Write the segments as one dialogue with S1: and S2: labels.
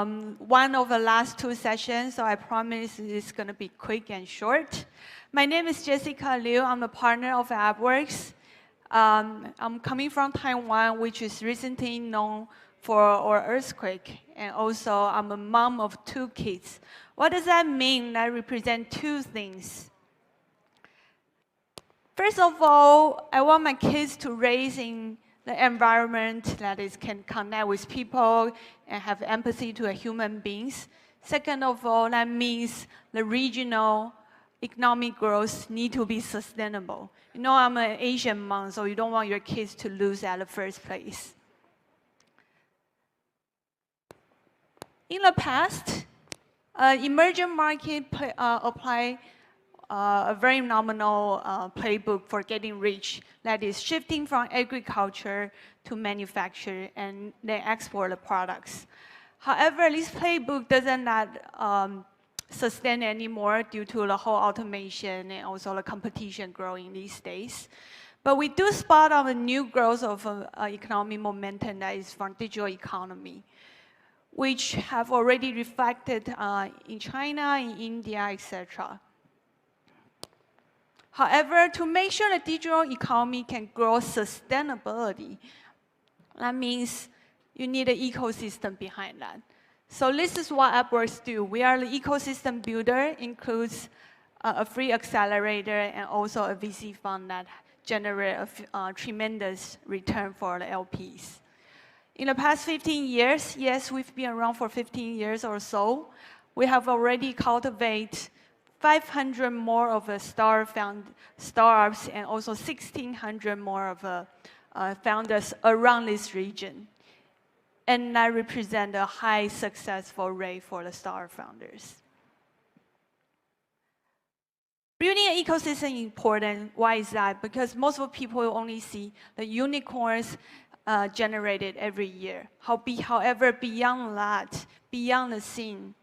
S1: one of the last two sessions, so I promise it's going to be quick and short. My name is Jessica Liu. I'm a partner of AppWorks. I'm coming from Taiwan, which is recently known for our earthquake, and also I'm a mom of 2 kids. What does that mean? I represent 2 things. First of all, I want my kids to raise in the environment that can connect with people and have empathy to human beings. Second of all, that means the regional economic growth need to be sustainable. You know, I'm an Asian mom, so you don't want your kids to lose at the first place. In the past, emerging market apply a very nominal playbook for getting rich, that is shifting from agriculture to manufacture and then export the products. However, this playbook doesn't sustain anymore due to the whole automation and also the competition growing these days. But we do spot on the new growth of economic momentum that is from digital economy, which have already reflected in China, in India, etc. However, to make sure the digital economy can grow sustainability, that means you need an ecosystem behind that. So this is what AppWorks do. We are the ecosystem builder, includes a free accelerator and also a VC fund that generate a tremendous return for the LPs. In the past 15 years, yes, we've been around for 15 years or so, we have already cultivated 500 more of the startups and also 1,600 more of founders around this region. And that represents a high successful rate for the startup founders. Building an ecosystem is important. Why is that? Because most of the people only see the unicorns generated every year. However, beyond that, beyond the scene,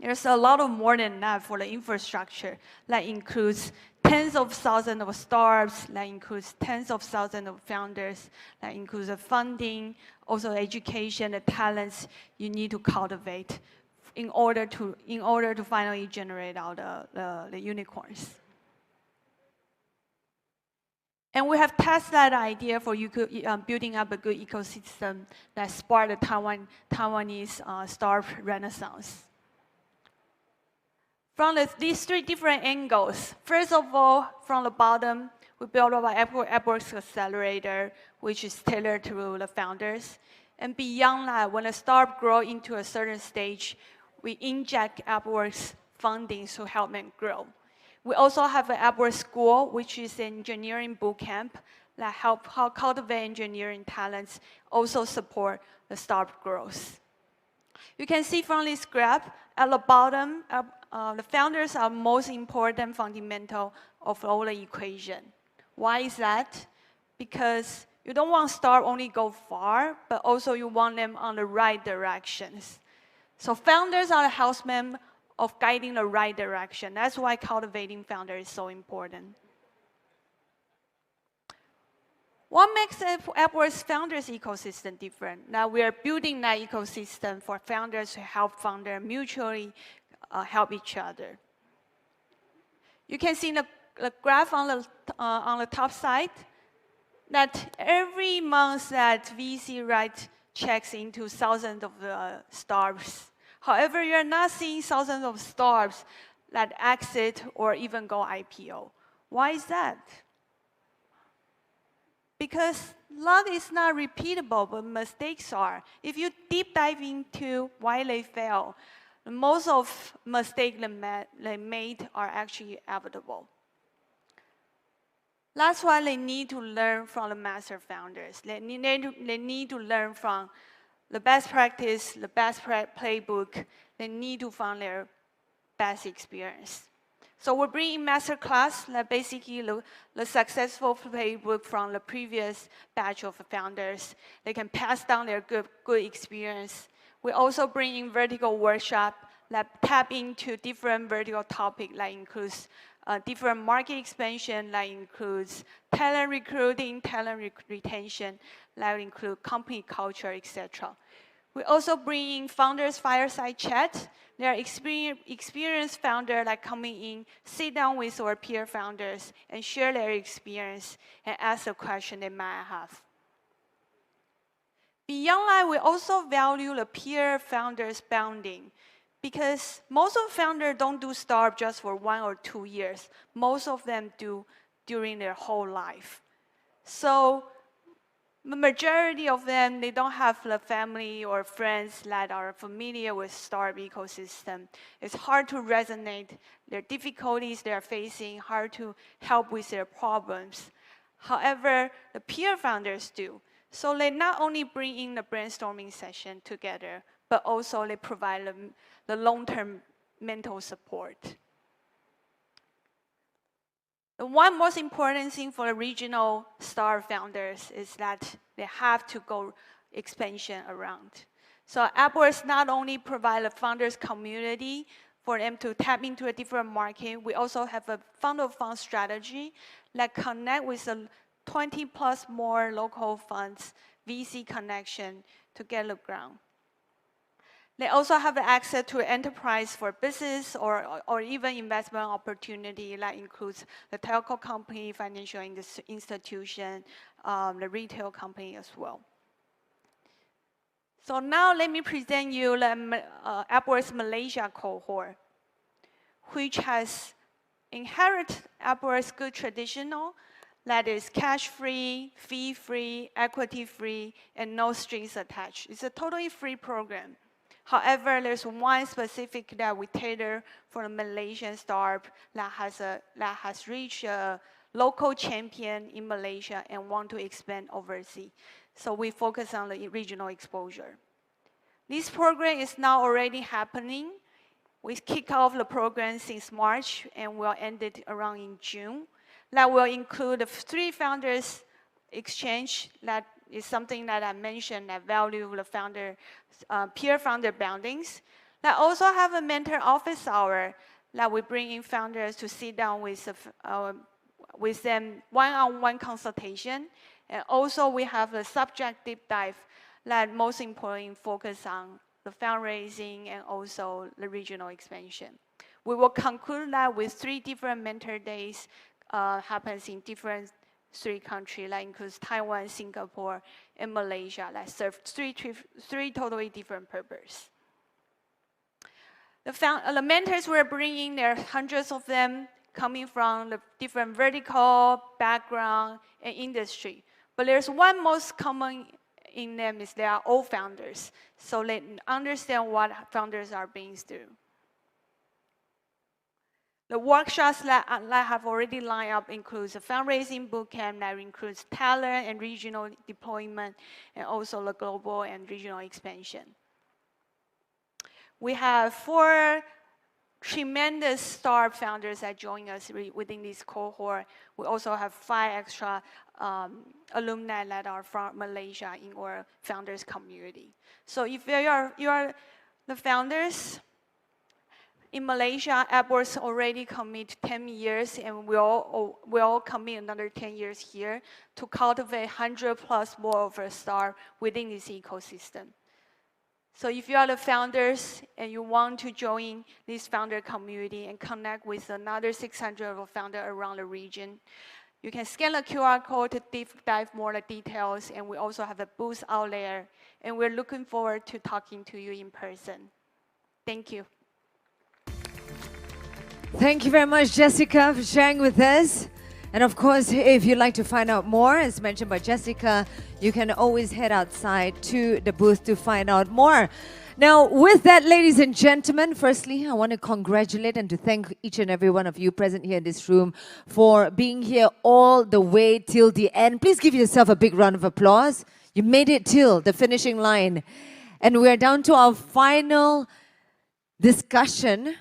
S1: there's a lot of more than that for the infrastructure. That includes tens of thousands of startups, that includes tens of thousands of founders, that includes the funding, also education, the talents you need to cultivate in order to finally generate out the unicorns. And we have tested that idea for building up a good ecosystem that sparked the Taiwanese startup renaissance. From these 3 different angles, first of all, from the bottom, we built our AppWorks Accelerator, which is tailored to the founders. And beyond that, when a startup grows into a certain stage, we inject AppWorks funding to help them grow. We also have an AppWorks School, which is an engineering bootcamp that helps cultivate engineering talents, also support the startup growth. You can see from this graph, at the bottom, the founders are most important fundamental of all the equation. Why is that? Because you don't want startup only go far, but also you want them on the right directions. So founders are the helpsmen of guiding the right direction. That's why cultivating founders is so important. What makes AppWorks founders ecosystem different? Now we are building that ecosystem for founders to help founders mutually help each other. You can see in the graph on the top side that every month that VC writes checks into thousands of startups. However, you're not seeing thousands of startups that exit or even go IPO. Why is that? Because luck is not repeatable, but mistakes are. If you deep dive into why they fail, most of mistakes they made are actually inevitable. That's why they need to learn from the master founders. They need to learn from the best practice, the best playbook. They need to find their best experience. So we're bringing masterclass that basically the successful playbook from the previous batch of founders. They can pass down their good experience. We also bring in vertical workshop that tap into different vertical topics that includes different market expansion, that includes talent recruiting, talent retention, that include company culture, etc. We also bring in founders fireside chat. There are experienced founders like coming in, sit down with our peer founders and share their experience and ask a question they might have. Beyond that, we also value the peer founders bonding because most of the founders don't do startup just for 1 or 2 years. Most of them do during their whole life. So the majority of them, they don't have the family or friends that are familiar with startup ecosystem. It's hard to resonate their difficulties they're facing, hard to help with their problems. However, the peer founders do. So they not only bring in the brainstorming session together, but also they provide them the long-term mental support. The one most important thing for the regional startup founders is that they have to go expansion around. So AppWorks not only provide a founders community for them to tap into a different market, we also have a fund-of-fund strategy that connect with the 20 plus more local funds, VC connection to get the ground. They also have access to enterprise for business or even investment opportunity that includes the telco company, financial institution, the retail company as well. So now let me present you the AppWorks Malaysia Cohort, which has inherited AppWorks good traditional, that is cash-free, fee-free, equity-free, and no strings attached. It's a totally free program. However, there's one specific that we tailor for the Malaysian startup that has reached a local champion in Malaysia and want to expand overseas. So we focus on the regional exposure. This program is now already happening. We kick off the program since March and will end it around in June. That will include the 3 founders exchange. That is something that I mentioned, that value the founder, peer founder bondings. That also have a mentor office hour that we bring in founders to sit down with them one-on-one consultation. And also we have a subject deep dive that most importantly focus on the fundraising and also the regional expansion. We will conclude that with 3 different mentor days happens in different 3 countries, that includes Taiwan, Singapore, and Malaysia, that serve 3 totally different purposes. The mentors we're bringing, there are hundreds of them coming from the different vertical, background, and industry. But there's one most common in them is they are all founders. So they understand what founders are being through. The workshops that have already lined up includes a fundraising bootcamp that includes talent and regional deployment, and also the global and regional expansion. We have 4 tremendous startup founders that join us within this cohort. We also have 5 extra alumni that are from Malaysia in our founders community. So if you are the founders, in Malaysia, AppWorks already commit 10 years, and we'll commit another 10 years here to cultivate 100 plus more of a star within this ecosystem. So if you are the founders and you want to join this founder community and connect with another 600 founders around the region, you can scan the QR code to deep dive more the details, and we also have a booth out there, and we're looking forward to talking to you in person. Thank you.
S2: Thank you very much, Jessica, for sharing with us. And of course, if you'd like to find out more, as mentioned by Jessica, you can always head outside to the booth to find out more. Now, with that, ladies and gentlemen, firstly, I want to congratulate and to thank each and every one of you present here in this room for being here all the way till the end. Please give yourself a big round of applause. You made it till the finishing line. And we're down to our final discussion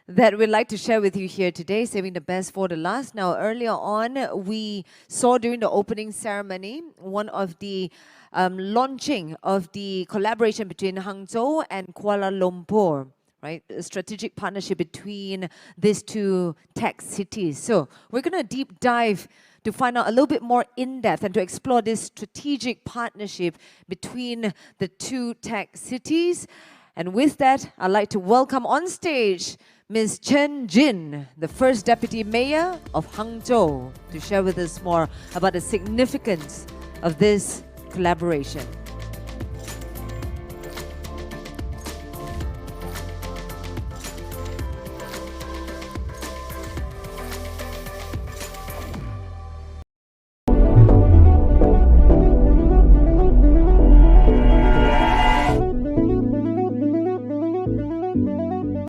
S2: that we'd like to share with you here today, saving the best for the last. Now, earlier on, we saw during the opening ceremony, one of the launching of the collaboration between Hangzhou and Kuala Lumpur, right? A strategic partnership between these 2 tech cities. So we're going to deep dive to find out a little bit more in depth and to explore this strategic partnership between the two tech cities. And with that, I'd like to welcome on stage Ms. Chen Jin, the first Deputy Mayor of Hangzhou, to share with us more about the significance of this collaboration.